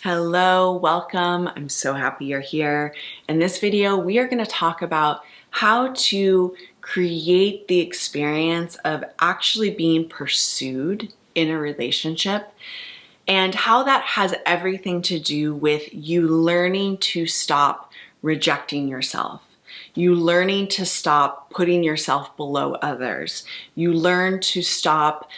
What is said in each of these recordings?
Hello, welcome. I'm so happy you're here. In this video, we are going to talk about how to create the experience of actually being pursued in a relationship and how that has everything to do with you learning to stop rejecting yourself. You learning to stop putting yourself below others. You learn to stop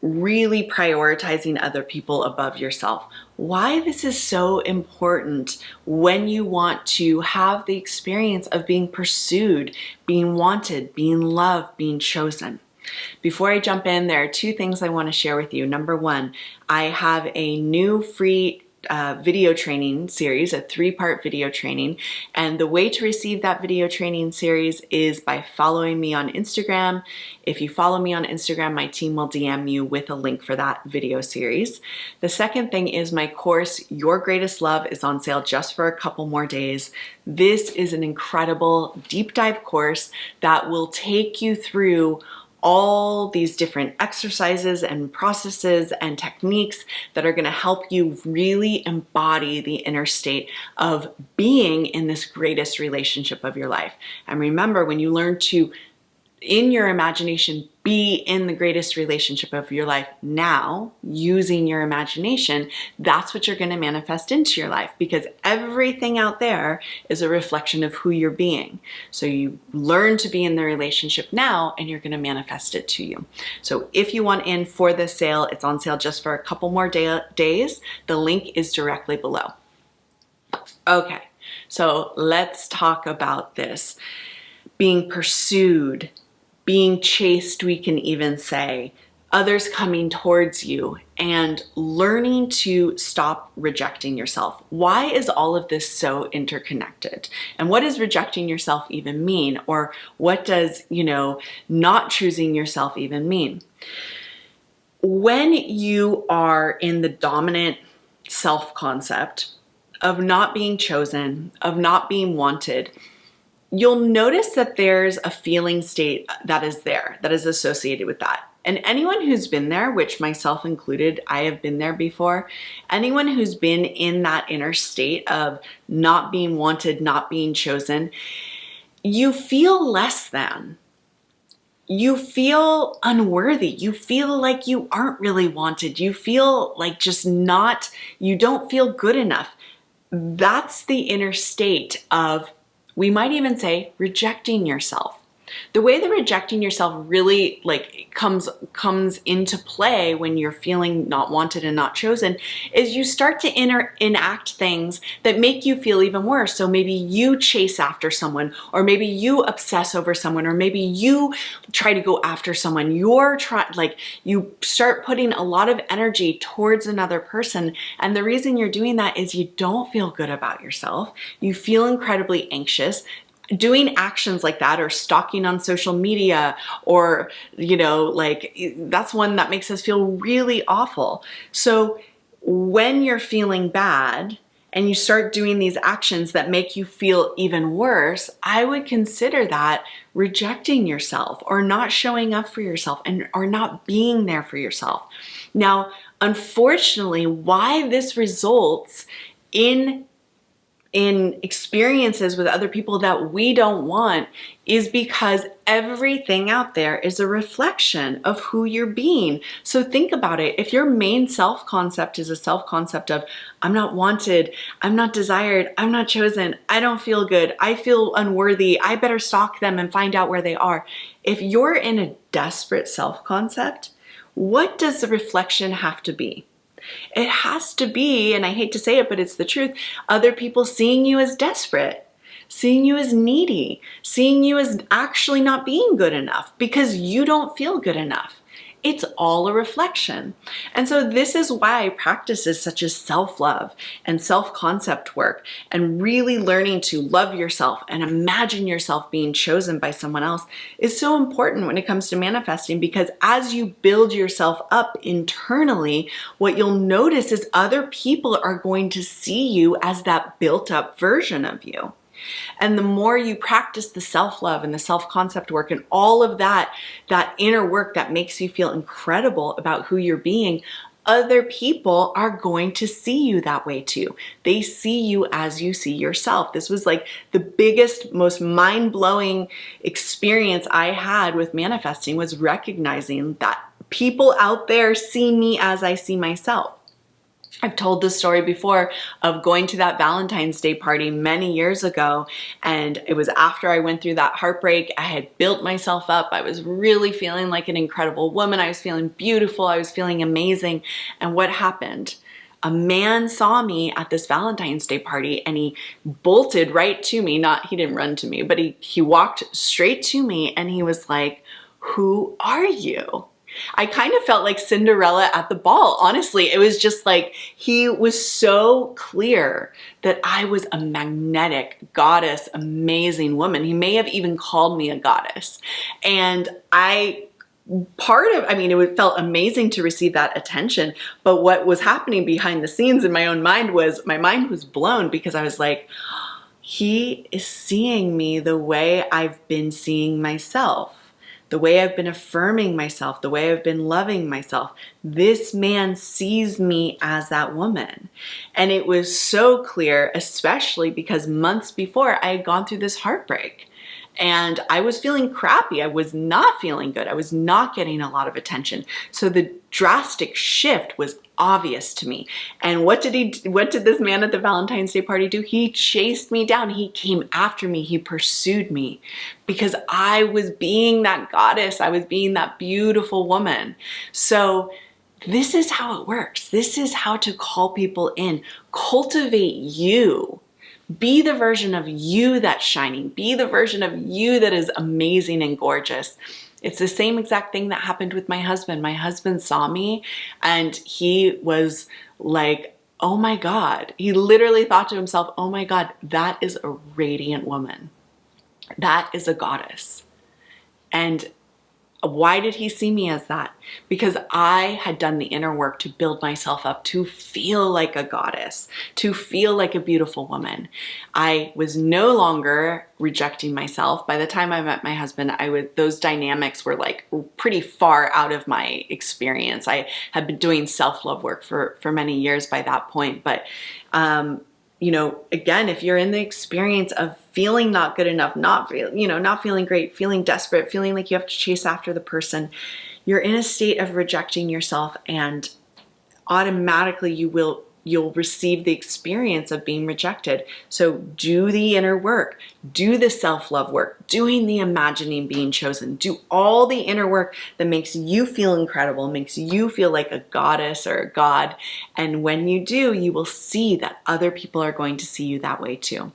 really prioritizing other people above yourself. Why this is so important when you want to have the experience of being pursued, being wanted, being loved, being chosen. Before I jump in, there are two things I want to share with you. Number one, I have a new free video training series, a 3-part video training. And the way to receive that video training series is by following me on Instagram. If you follow me on Instagram, my team will DM you with a link for that video series. The second thing is my course, Your Greatest Love, is on sale just for a couple more days. This is an incredible deep dive course that will take you through all these different exercises and processes and techniques that are going to help you really embody the inner state of being in this greatest relationship of your life. And remember, when you learn to, in your imagination, be in the greatest relationship of your life now, using your imagination, that's what you're going to manifest into your life, because everything out there is a reflection of who you're being. So you learn to be in the relationship now and you're going to manifest it to you. So if you want in for this sale, it's on sale just for a couple more days. The link is directly below. Okay, so let's talk about this. Being pursued, being chased, we can even say, others coming towards you, and learning to stop rejecting yourself. Why is all of this so interconnected? And what does rejecting yourself even mean? Or what does, not choosing yourself even mean? When you are in the dominant self-concept of not being chosen, of not being wanted, you'll notice that there's a feeling state that is there, that is associated with that. And anyone who's been there, which myself included, I have been there before, anyone who's been in that inner state of not being wanted, not being chosen, you feel less than. You feel unworthy. You feel like you aren't really wanted. You feel like you don't feel good enough. That's the inner state of, we might even say, rejecting yourself. The way that rejecting yourself really comes into play when you're feeling not wanted and not chosen is you start to enact things that make you feel even worse. So maybe you chase after someone, or maybe you obsess over someone, or maybe you try to go after someone. You start putting a lot of energy towards another person. And the reason you're doing that is you don't feel good about yourself. You feel incredibly anxious. Doing actions like that, or stalking on social media, or, that's one that makes us feel really awful. So when you're feeling bad and you start doing these actions that make you feel even worse, I would consider that rejecting yourself, or not showing up for yourself, or not being there for yourself. Now, unfortunately, why this results in experiences with other people that we don't want is because everything out there is a reflection of who you're being. So think about it. If your main self-concept is a self-concept of, I'm not wanted, I'm not desired, I'm not chosen, I don't feel good, I feel unworthy, I better stalk them and find out where they are. If you're in a desperate self-concept, what does the reflection have to be? It has to be, and I hate to say it, but it's the truth, other people seeing you as desperate, seeing you as needy, seeing you as actually not being good enough because you don't feel good enough. It's all a reflection. And so this is why practices such as self-love and self-concept work, and really learning to love yourself and imagine yourself being chosen by someone else, is so important when it comes to manifesting, because as you build yourself up internally, what you'll notice is other people are going to see you as that built up version of you. And the more you practice the self-love and the self-concept work and all of that inner work that makes you feel incredible about who you're being, other people are going to see you that way too. They see you as you see yourself. This was like the biggest, most mind-blowing experience I had with manifesting, was recognizing that people out there see me as I see myself. I've told this story before of going to that Valentine's Day party many years ago, and it was after I went through that heartbreak. I had built myself up. I was really feeling like an incredible woman. I was feeling beautiful. I was feeling amazing. And what happened? A man saw me at this Valentine's Day party, and he bolted right to me. He didn't run to me, but he walked straight to me, and he was like, "Who are you?" I kind of felt like Cinderella at the ball. Honestly, it was just like, he was so clear that I was a magnetic goddess, amazing woman. He may have even called me a goddess. And it felt amazing to receive that attention. But what was happening behind the scenes in my own mind was, my mind was blown, because I was like, he is seeing me the way I've been seeing myself. The way I've been affirming myself, the way I've been loving myself. This man sees me as that woman. And it was so clear, especially because months before I had gone through this heartbreak. And I was feeling crappy. I was not feeling good. I was not getting a lot of attention. So the drastic shift was obvious to me. And what did this man at the Valentine's Day party do? He chased me down. He came after me. He pursued me, because I was being that goddess. I was being that beautiful woman. So this is how it works. This is how to call people in. Cultivate you. Be the version of you that's shining. Be the version of you that is amazing and gorgeous. It's the same exact thing that happened with my husband. My husband saw me, and he was like, oh my God. He literally thought to himself, oh my God, that is a radiant woman. That is a goddess. And why did he see me as that? Because I had done the inner work to build myself up to feel like a goddess, to feel like a beautiful woman. I was no longer rejecting myself. By the time I met my husband, those dynamics were like pretty far out of my experience. I had been doing self-love work for many years by that point. But again, if you're in the experience of feeling not good enough, not feeling great, feeling desperate, feeling like you have to chase after the person, you're in a state of rejecting yourself, and automatically you'll receive the experience of being rejected. So do the inner work, do the self-love work, doing the imagining being chosen, do all the inner work that makes you feel incredible, makes you feel like a goddess or a god. And when you do, you will see that other people are going to see you that way too.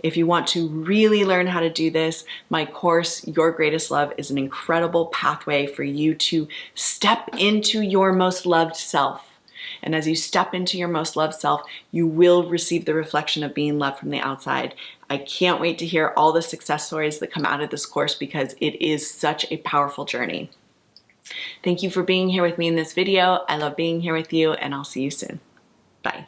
If you want to really learn how to do this, my course, Your Greatest Love, is an incredible pathway for you to step into your most loved self. And as you step into your most loved self, you will receive the reflection of being loved from the outside. I can't wait to hear all the success stories that come out of this course, because it is such a powerful journey. Thank you for being here with me in this video. I love being here with you, and I'll see you soon. Bye.